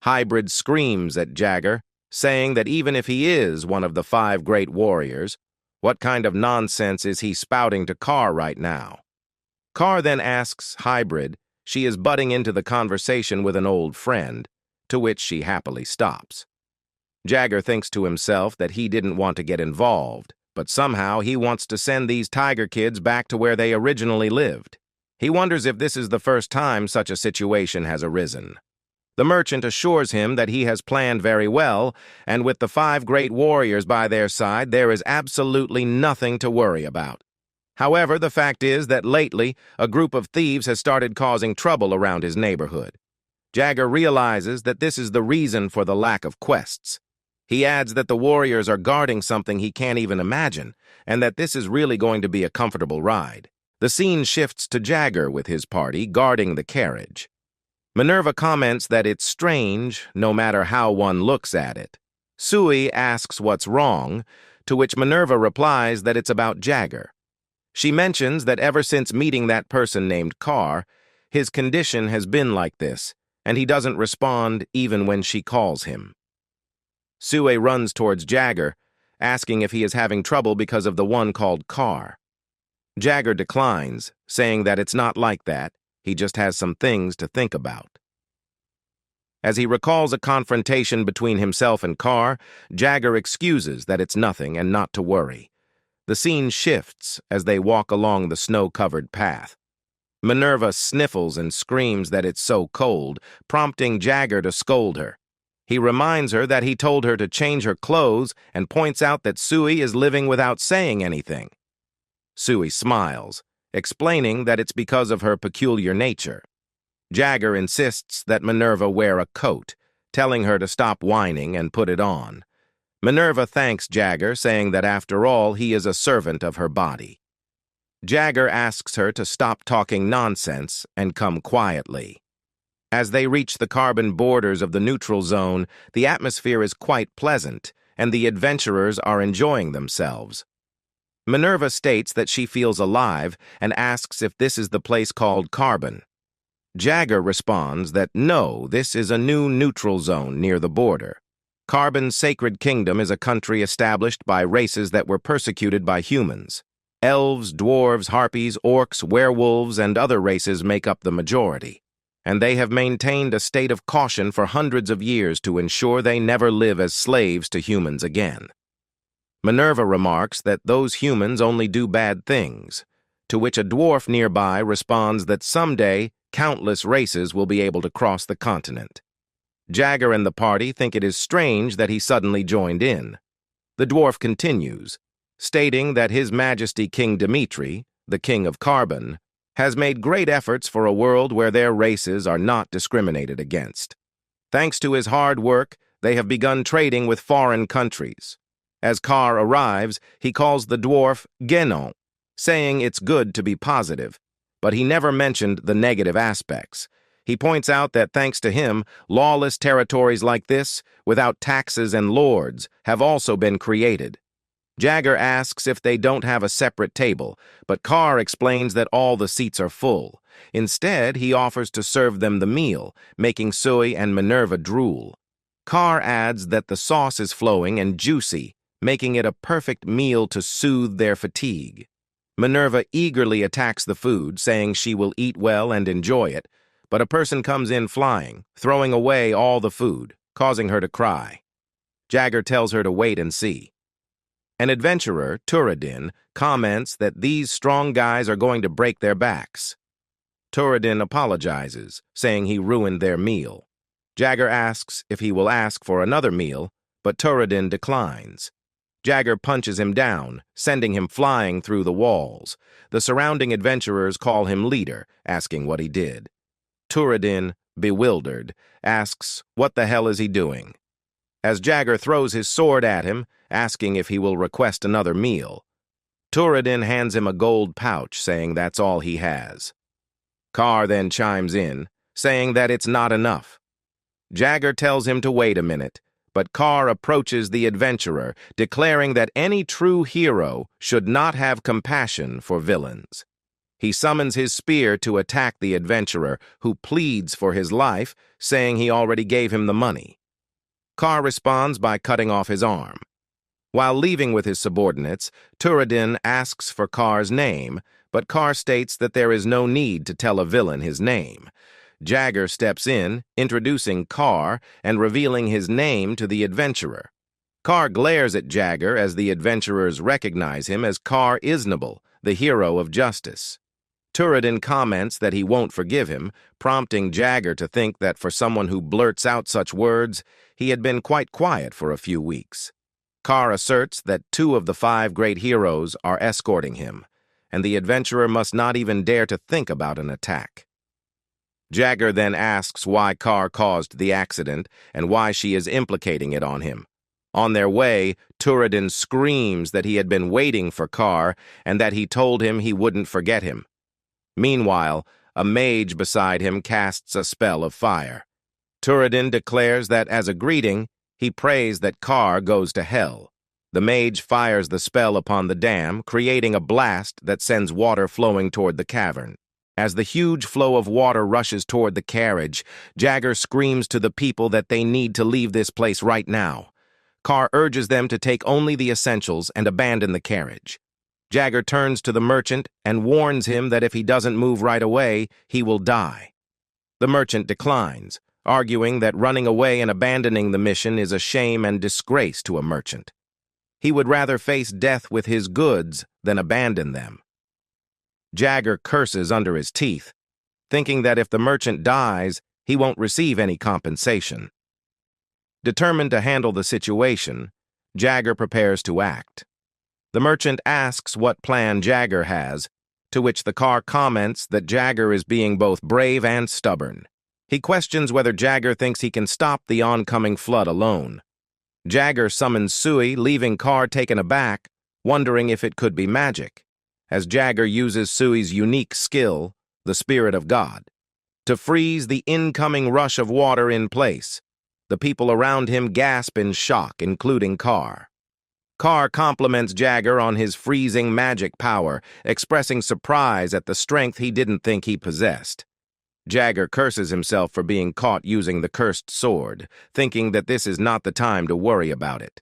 Hybrid screams at Jagger, saying that even if he is one of the 5 great warriors, what kind of nonsense is he spouting to Carr right now? Carr then asks Hybrid she is butting into the conversation with an old friend, to which she happily stops. Jagger thinks to himself that he didn't want to get involved, but somehow he wants to send these tiger kids back to where they originally lived. He wonders if this is the first time such a situation has arisen. The merchant assures him that he has planned very well, and with the 5 great warriors by their side, there is absolutely nothing to worry about. However, the fact is that lately, a group of thieves has started causing trouble around his neighborhood. Jagger realizes that this is the reason for the lack of quests. He adds that the warriors are guarding something he can't even imagine, and that this is really going to be a comfortable ride. The scene shifts to Jagger with his party guarding the carriage. Minerva comments that it's strange, no matter how one looks at it. Sui asks what's wrong, to which Minerva replies that it's about Jagger. She mentions that ever since meeting that person named Carr, his condition has been like this, and he doesn't respond even when she calls him. Sui runs towards Jagger, asking if he is having trouble because of the one called Carr. Jagger declines, saying that it's not like that, he just has some things to think about. As he recalls a confrontation between himself and Carr, Jagger excuses that it's nothing and not to worry. The scene shifts as they walk along the snow-covered path. Minerva sniffles and screams that it's so cold, prompting Jagger to scold her. He reminds her that he told her to change her clothes and points out that Sui is living without saying anything. Sui smiles, explaining that it's because of her peculiar nature. Jagger insists that Minerva wear a coat, telling her to stop whining and put it on. Minerva thanks Jagger, saying that after all, he is a servant of her body. Jagger asks her to stop talking nonsense and come quietly. As they reach the carbon borders of the neutral zone, the atmosphere is quite pleasant, and the adventurers are enjoying themselves. Minerva states that she feels alive and asks if this is the place called Carbon. Jagger responds that no, this is a new neutral zone near the border. Carbon's sacred kingdom is a country established by races that were persecuted by humans. Elves, dwarves, harpies, orcs, werewolves, and other races make up the majority, and they have maintained a state of caution for hundreds of years to ensure they never live as slaves to humans again. Minerva remarks that those humans only do bad things, to which a dwarf nearby responds that someday countless races will be able to cross the continent. Jagger and the party think it is strange that he suddenly joined in. The dwarf continues, stating that His Majesty King Dimitri, the King of Carbon, has made great efforts for a world where their races are not discriminated against. Thanks to his hard work, they have begun trading with foreign countries. As Carr arrives, he calls the dwarf Ganan, saying it's good to be positive, but he never mentioned the negative aspects. He points out that thanks to him, lawless territories like this, without taxes and lords, have also been created. Jagger asks if they don't have a separate table, but Carr explains that all the seats are full. Instead, he offers to serve them the meal, making Sui and Minerva drool. Carr adds that the sauce is flowing and juicy, making it a perfect meal to soothe their fatigue. Minerva eagerly attacks the food, saying she will eat well and enjoy it, but a person comes in flying, throwing away all the food, causing her to cry. Jagger tells her to wait and see. An adventurer, Turadin, comments that these strong guys are going to break their backs. Turadin apologizes, saying he ruined their meal. Jagger asks if he will ask for another meal, but Turadin declines. Jagger punches him down, sending him flying through the walls. The surrounding adventurers call him leader, asking what he did. Turadin, bewildered, asks what the hell is he doing. As Jagger throws his sword at him, asking if he will request another meal. Turadin hands him a gold pouch, saying that's all he has. Carr then chimes in, saying that it's not enough. Jagger tells him to wait a minute, but Carr approaches the adventurer, declaring that any true hero should not have compassion for villains. He summons his spear to attack the adventurer, who pleads for his life, saying he already gave him the money. Carr responds by cutting off his arm. While leaving with his subordinates, Turadin asks for Carr's name, but Carr states that there is no need to tell a villain his name. Jagger steps in, introducing Carr and revealing his name to the adventurer. Carr glares at Jagger as the adventurers recognize him as Carr Isnable, the hero of justice. Turadin comments that he won't forgive him, prompting Jagger to think that for someone who blurts out such words, he had been quite quiet for a few weeks. Carr asserts that 2 of the 5 great heroes are escorting him, and the adventurer must not even dare to think about an attack. Jagger then asks why Carr caused the accident and why she is implicating it on him. On their way, Turadin screams that he had been waiting for Carr and that he told him he wouldn't forget him. Meanwhile, a mage beside him casts a spell of fire. Turadin declares that as a greeting, he prays that Carr goes to hell. The mage fires the spell upon the dam, creating a blast that sends water flowing toward the cavern. As the huge flow of water rushes toward the carriage, Jagger screams to the people that they need to leave this place right now. Carr urges them to take only the essentials and abandon the carriage. Jagger turns to the merchant and warns him that if he doesn't move right away, he will die. The merchant declines, arguing that running away and abandoning the mission is a shame and disgrace to a merchant. He would rather face death with his goods than abandon them. Jagger curses under his teeth, thinking that if the merchant dies, he won't receive any compensation. Determined to handle the situation, Jagger prepares to act. The merchant asks what plan Jagger has, to which the Carr comments that Jagger is being both brave and stubborn. He questions whether Jagger thinks he can stop the oncoming flood alone. Jagger summons Sui, leaving Carr taken aback, wondering if it could be magic, as Jagger uses Sui's unique skill, the Spirit of God, to freeze the incoming rush of water in place. The people around him gasp in shock, including Carr. Carr compliments Jagger on his freezing magic power, expressing surprise at the strength he didn't think he possessed. Jagger curses himself for being caught using the cursed sword, thinking that this is not the time to worry about it.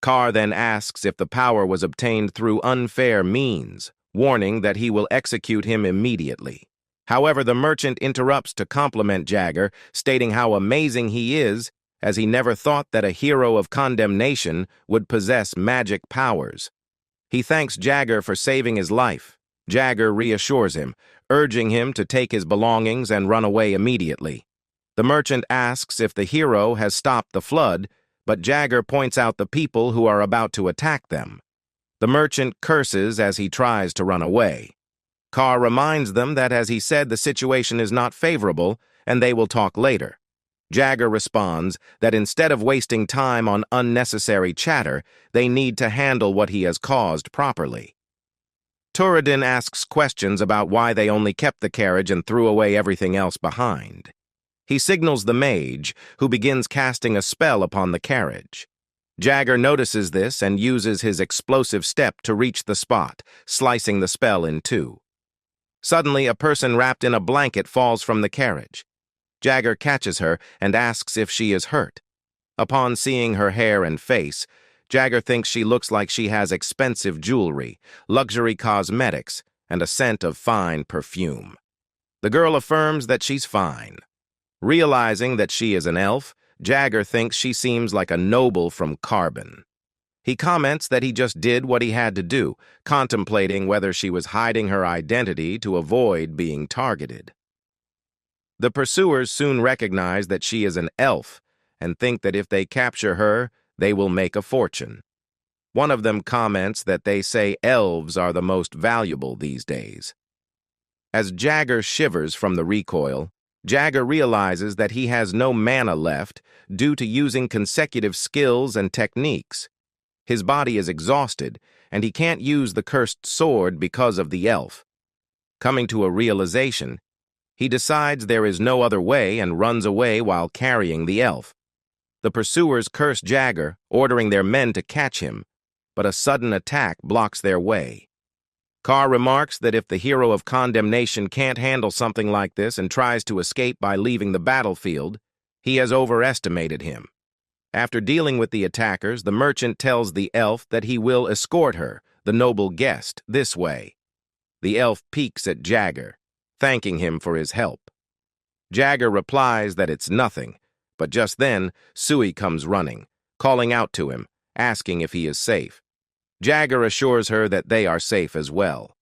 Carr then asks if the power was obtained through unfair means, warning that he will execute him immediately. However, the merchant interrupts to compliment Jagger, stating how amazing he is, as he never thought that a hero of condemnation would possess magic powers. He thanks Jagger for saving his life. Jagger reassures him, urging him to take his belongings and run away immediately. The merchant asks if the hero has stopped the flood, but Jagger points out the people who are about to attack them. The merchant curses as he tries to run away. Carr reminds them that, as he said, the situation is not favorable, and they will talk later. Jagger responds that instead of wasting time on unnecessary chatter, they need to handle what he has caused properly. Turadin asks questions about why they only kept the carriage and threw away everything else behind. He signals the mage, who begins casting a spell upon the carriage. Jagger notices this and uses his explosive step to reach the spot, slicing the spell in two. Suddenly, a person wrapped in a blanket falls from the carriage. Jagger catches her and asks if she is hurt. Upon seeing her hair and face, Jagger thinks she looks like she has expensive jewelry, luxury cosmetics, and a scent of fine perfume. The girl affirms that she's fine. Realizing that she is an elf, Jagger thinks she seems like a noble from Carbon. He comments that he just did what he had to do, contemplating whether she was hiding her identity to avoid being targeted. The pursuers soon recognize that she is an elf and think that if they capture her, they will make a fortune. One of them comments that they say elves are the most valuable these days. As Jagger shivers from the recoil, Jagger realizes that he has no mana left due to using consecutive skills and techniques. His body is exhausted, and he can't use the cursed sword because of the elf. Coming to a realization, he decides there is no other way and runs away while carrying the elf. The pursuers curse Jagger, ordering their men to catch him, but a sudden attack blocks their way. Carr remarks that if the hero of condemnation can't handle something like this and tries to escape by leaving the battlefield, he has overestimated him. After dealing with the attackers, the merchant tells the elf that he will escort her, the noble guest, this way. The elf peeks at Jagger, thanking him for his help. Jagger replies that it's nothing, but just then, Sui comes running, calling out to him, asking if he is safe. Jagger assures her that they are safe as well.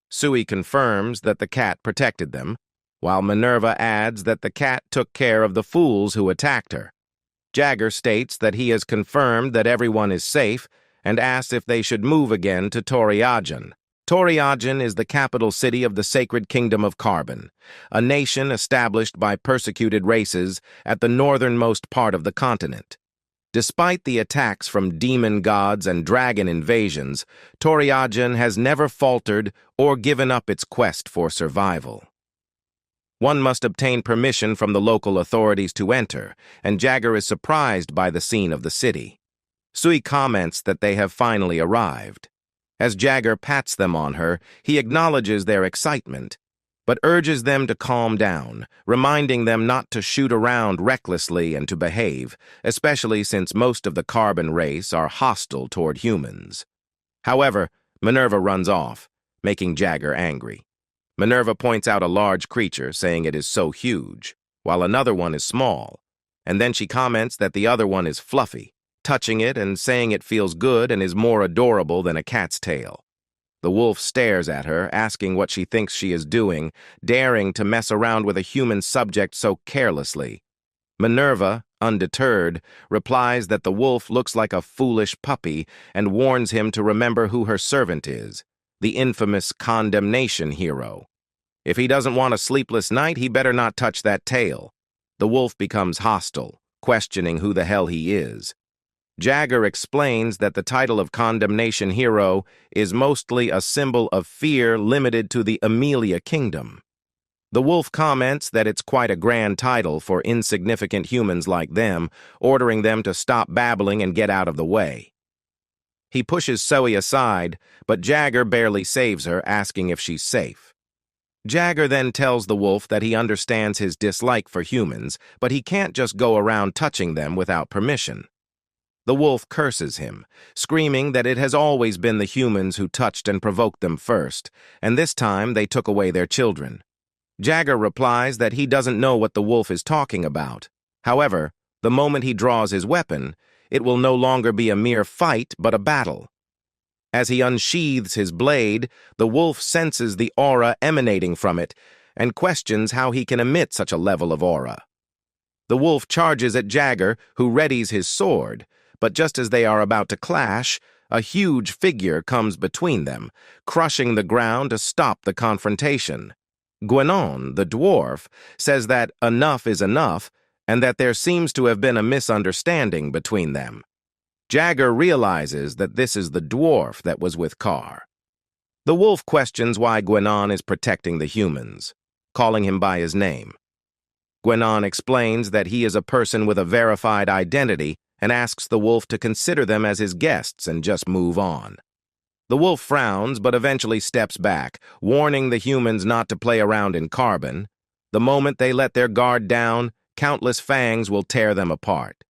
Sui confirms that the cat protected them, while Minerva adds that the cat took care of the fools who attacked her. Jagger states that he has confirmed that everyone is safe and asks if they should move again to Toriagen. Toriagen is the capital city of the sacred kingdom of Carbon, a nation established by persecuted races at the northernmost part of the continent. Despite the attacks from demon gods and dragon invasions, Toriagen has never faltered or given up its quest for survival. One must obtain permission from the local authorities to enter, and Jagger is surprised by the scene of the city. Sui comments that they have finally arrived. As Jagger pats them on her, he acknowledges their excitement, but urges them to calm down, reminding them not to shoot around recklessly and to behave, especially since most of the Carbon race are hostile toward humans. However, Minerva runs off, making Jagger angry. Minerva points out a large creature, saying it is so huge, while another one is small, and then she comments that the other one is fluffy, touching it and saying it feels good and is more adorable than a cat's tail. The wolf stares at her, asking what she thinks she is doing, daring to mess around with a human subject so carelessly. Minerva, undeterred, replies that the wolf looks like a foolish puppy and warns him to remember who her servant is, the infamous condemnation hero. If he doesn't want a sleepless night, he better not touch that tail. The wolf becomes hostile, questioning who the hell he is. Jagger explains that the title of condemnation hero is mostly a symbol of fear limited to the Amelia kingdom. The wolf comments that it's quite a grand title for insignificant humans like them, ordering them to stop babbling and get out of the way. He pushes Zoe aside, but Jagger barely saves her, asking if she's safe. Jagger then tells the wolf that he understands his dislike for humans, but he can't just go around touching them without permission. The wolf curses him, screaming that it has always been the humans who touched and provoked them first, and this time they took away their children. Jagger replies that he doesn't know what the wolf is talking about. However, the moment he draws his weapon, it will no longer be a mere fight but a battle. As he unsheathes his blade, the wolf senses the aura emanating from it and questions how he can emit such a level of aura. The wolf charges at Jagger, who readies his sword, but just as they are about to clash, a huge figure comes between them, crushing the ground to stop the confrontation. Ganan, the dwarf, says that enough is enough and that there seems to have been a misunderstanding between them. Jagger realizes that this is the dwarf that was with Carr. The wolf questions why Ganan is protecting the humans, calling him by his name. Ganan explains that he is a person with a verified identity and asks the wolf to consider them as his guests and just move on. The wolf frowns but eventually steps back, warning the humans not to play around in carbon. The moment they let their guard down, countless fangs will tear them apart.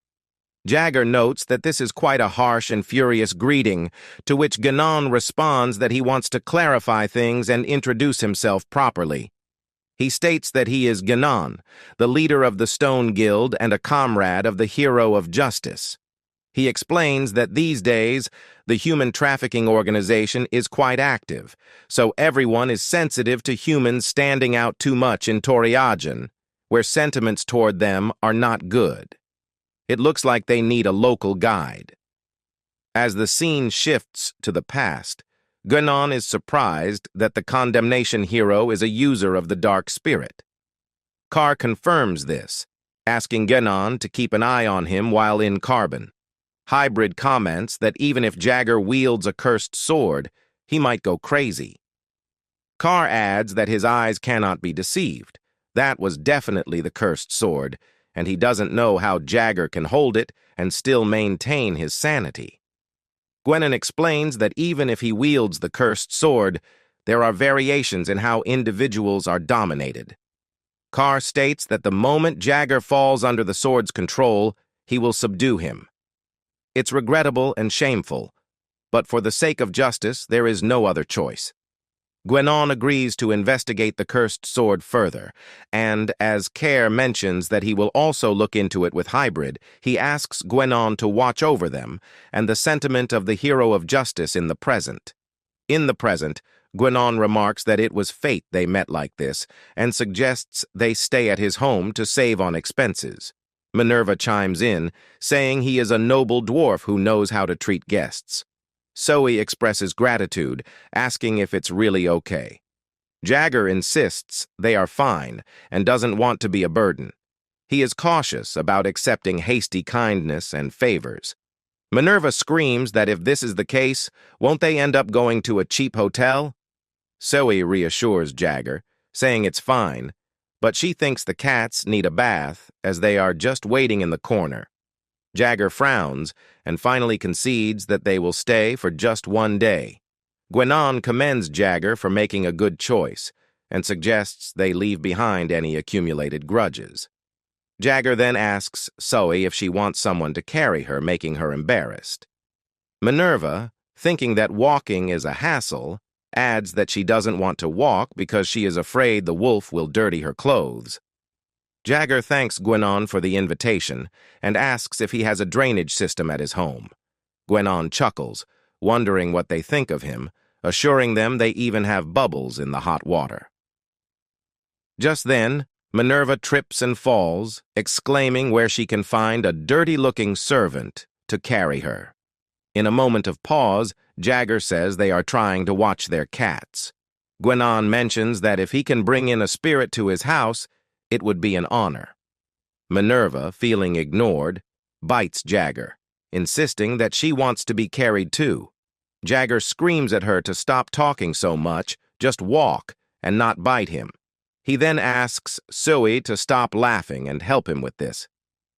Jagger notes that this is quite a harsh and furious greeting, to which Ganan responds that he wants to clarify things and introduce himself properly. He states that he is Ganan, the leader of the Stone Guild and a comrade of the Hero of Justice. He explains that these days, the human trafficking organization is quite active, so everyone is sensitive to humans standing out too much in Toriagen, where sentiments toward them are not good. It looks like they need a local guide. As the scene shifts to the past, Ganan is surprised that the condemnation hero is a user of the dark spirit. Carr confirms this, asking Ganan to keep an eye on him while in carbon. Hybrid comments that even if Jagger wields a cursed sword, he might go crazy. Carr adds that his eyes cannot be deceived. That was definitely the cursed sword, and he doesn't know how Jagger can hold it and still maintain his sanity. Ganan explains that even if he wields the cursed sword, there are variations in how individuals are dominated. Carr states that the moment Jagger falls under the sword's control, he will subdue him. It's regrettable and shameful, but for the sake of justice, there is no other choice. Ganan agrees to investigate the cursed sword further, and as Carr mentions that he will also look into it with Hybrid, he asks Ganan to watch over them and the sentiment of the Hero of Justice in the present. In the present, Ganan remarks that it was fate they met like this and suggests they stay at his home to save on expenses. Minerva chimes in, saying he is a noble dwarf who knows how to treat guests. Zoe expresses gratitude, asking if it's really okay. Jagger insists they are fine and doesn't want to be a burden. He is cautious about accepting hasty kindness and favors. Minerva screams that if this is the case, won't they end up going to a cheap hotel? Zoe reassures Jagger, saying it's fine, but she thinks the cats need a bath as they are just waiting in the corner. Jagger frowns and finally concedes that they will stay for just one day. Ganan commends Jagger for making a good choice and suggests they leave behind any accumulated grudges. Jagger then asks Zoe if she wants someone to carry her, making her embarrassed. Minerva, thinking that walking is a hassle, adds that she doesn't want to walk because she is afraid the wolf will dirty her clothes. Jagger thanks Ganan for the invitation and asks if he has a drainage system at his home. Ganan chuckles, wondering what they think of him, assuring them they even have bubbles in the hot water. Just then, Minerva trips and falls, exclaiming where she can find a dirty-looking servant to carry her. In a moment of pause, Jagger says they are trying to watch their cats. Ganan mentions that if he can bring in a spirit to his house, it would be an honor. Minerva, feeling ignored, bites Jagger, insisting that she wants to be carried too. Jagger screams at her to stop talking so much, just walk, and not bite him. He then asks Zoe to stop laughing and help him with this.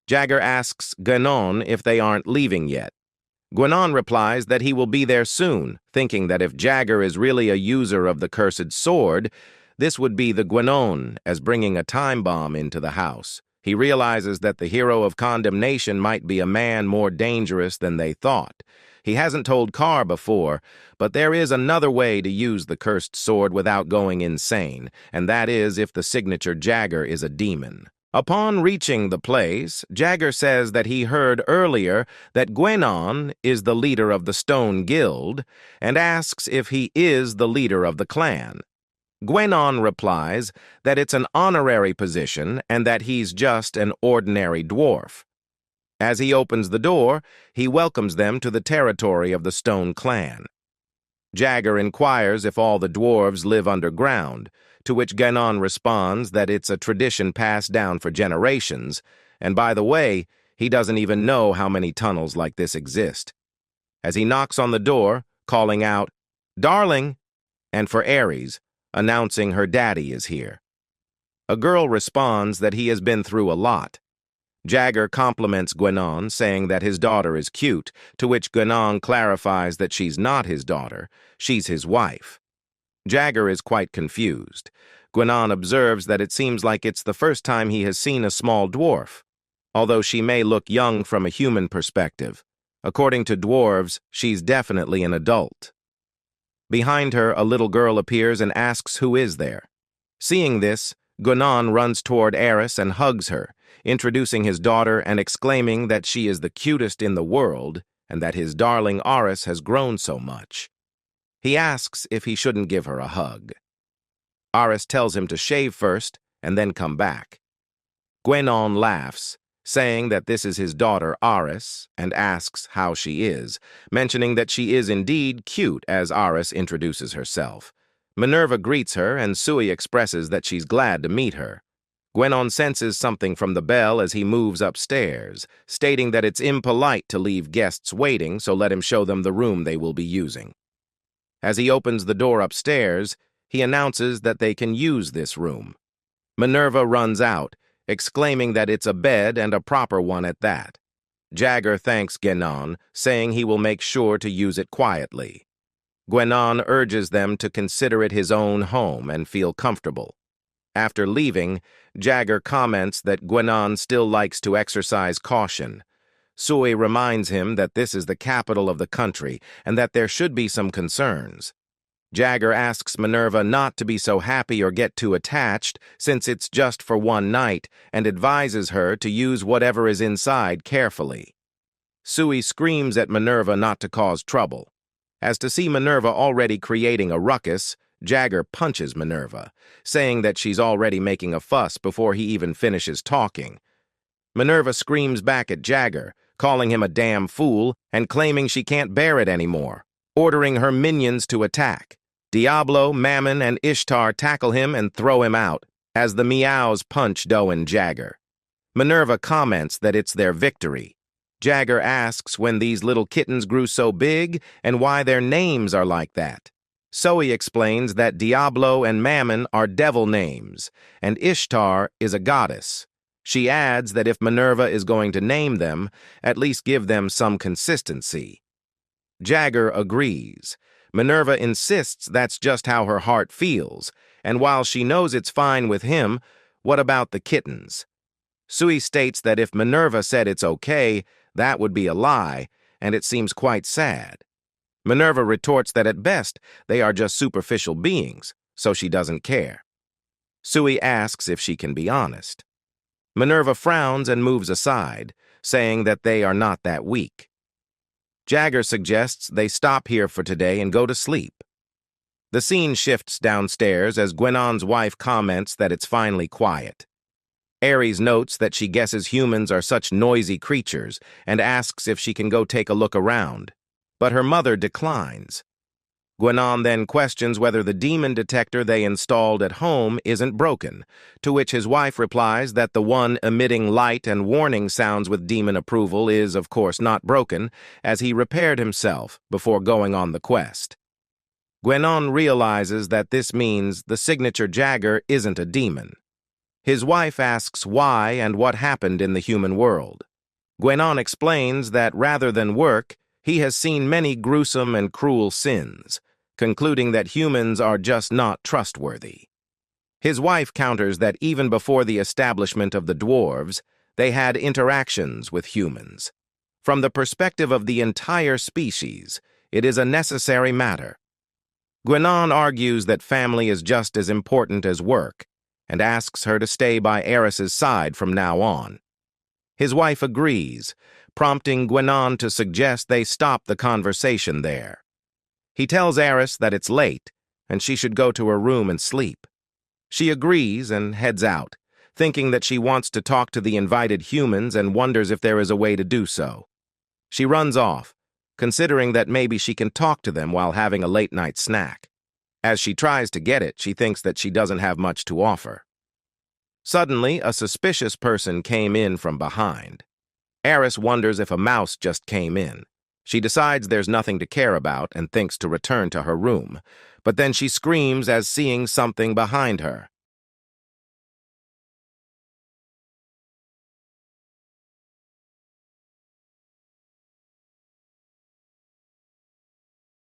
Jagger asks Ganan if they aren't leaving yet. Ganan replies that he will be there soon, thinking that if Jagger is really a user of the cursed sword, This would be the Ganan as bringing a time bomb into the house. He realizes that the hero of condemnation might be a man more dangerous than they thought. He hasn't told Carr before, but there is another way to use the cursed sword without going insane, and that is if the signature Jagger is a demon. Upon reaching the place, Jagger says that he heard earlier that Ganan is the leader of the Stone Guild and asks if he is the leader of the clan. Ganan replies that it's an honorary position and that he's just an ordinary dwarf. As he opens the door, he welcomes them to the territory of the Stone Clan. Jagger inquires if all the dwarves live underground, to which Ganan responds that it's a tradition passed down for generations, and by the way, he doesn't even know how many tunnels like this exist. As he knocks on the door, calling out, "Darling," and for Ares, announcing her daddy is here. A girl responds that he has been through a lot. Jagger compliments Ganan, saying that his daughter is cute, to which Ganan clarifies that she's not his daughter, she's his wife. Jagger is quite confused. Ganan observes that it seems like it's the first time he has seen a small dwarf, although she may look young from a human perspective. According to dwarves, she's definitely an adult. Behind her, a little girl appears and asks who is there. Seeing this, Ganan runs toward Ares and hugs her, introducing his daughter and exclaiming that she is the cutest in the world and that his darling Ares has grown so much. He asks if he shouldn't give her a hug. Ares tells him to shave first and then come back. Ganan laughs, saying that this is his daughter Ares, and asks how she is, mentioning that she is indeed cute as Ares introduces herself. Minerva greets her, and Sui expresses that she's glad to meet her. Ganan senses something from the bell as he moves upstairs, stating that it's impolite to leave guests waiting, so let him show them the room they will be using. As he opens the door upstairs, he announces that they can use this room. Minerva runs out, exclaiming that it's a bed and a proper one at that. Jagger thanks Ganan, saying he will make sure to use it quietly. Ganan urges them to consider it his own home and feel comfortable. After leaving, Jagger comments that Ganan still likes to exercise caution. Sui reminds him that this is the capital of the country and that there should be some concerns. Jagger asks Minerva not to be so happy or get too attached since it's just for one night and advises her to use whatever is inside carefully. Sui screams at Minerva not to cause trouble. As to see Minerva already creating a ruckus, Jagger punches Minerva, saying that she's already making a fuss before he even finishes talking. Minerva screams back at Jagger, calling him a damn fool and claiming she can't bear it anymore, ordering her minions to attack. Diablo, Mammon, and Ishtar tackle him and throw him out, as the meows punch Doe and Jagger. Minerva comments that it's their victory. Jagger asks when these little kittens grew so big and why their names are like that. Zoe explains that Diablo and Mammon are devil names, and Ishtar is a goddess. She adds that if Minerva is going to name them, at least give them some consistency. Jagger agrees. Minerva insists that's just how her heart feels, and while she knows it's fine with him, what about the kittens? Sui states that if Minerva said it's okay, that would be a lie, and it seems quite sad. Minerva retorts that at best, they are just superficial beings, so she doesn't care. Sui asks if she can be honest. Minerva frowns and moves aside, saying that they are not that weak. Jagger suggests they stop here for today and go to sleep. The scene shifts downstairs as Ganan's wife comments that it's finally quiet. Ares notes that she guesses humans are such noisy creatures and asks if she can go take a look around, but her mother declines. Ganan then questions whether the demon detector they installed at home isn't broken, to which his wife replies that the one emitting light and warning sounds with demon approval is, of course, not broken, as he repaired himself before going on the quest. Ganan realizes that this means the signature Jagger isn't a demon. His wife asks why and what happened in the human world. Ganan explains that rather than work, he has seen many gruesome and cruel sins, concluding that humans are just not trustworthy. His wife counters that even before the establishment of the dwarves, they had interactions with humans. From the perspective of the entire species, it is a necessary matter. Ganan argues that family is just as important as work and asks her to stay by Eris's side from now on. His wife agrees, prompting Ganan to suggest they stop the conversation there. He tells Eris that it's late and she should go to her room and sleep. She agrees and heads out, thinking that she wants to talk to the invited humans and wonders if there is a way to do so. She runs off, considering that maybe she can talk to them while having a late-night snack. As she tries to get it, she thinks that she doesn't have much to offer. Suddenly, a suspicious person came in from behind. Eris wonders if a mouse just came in. She decides there's nothing to care about and thinks to return to her room, but then she screams as seeing something behind her.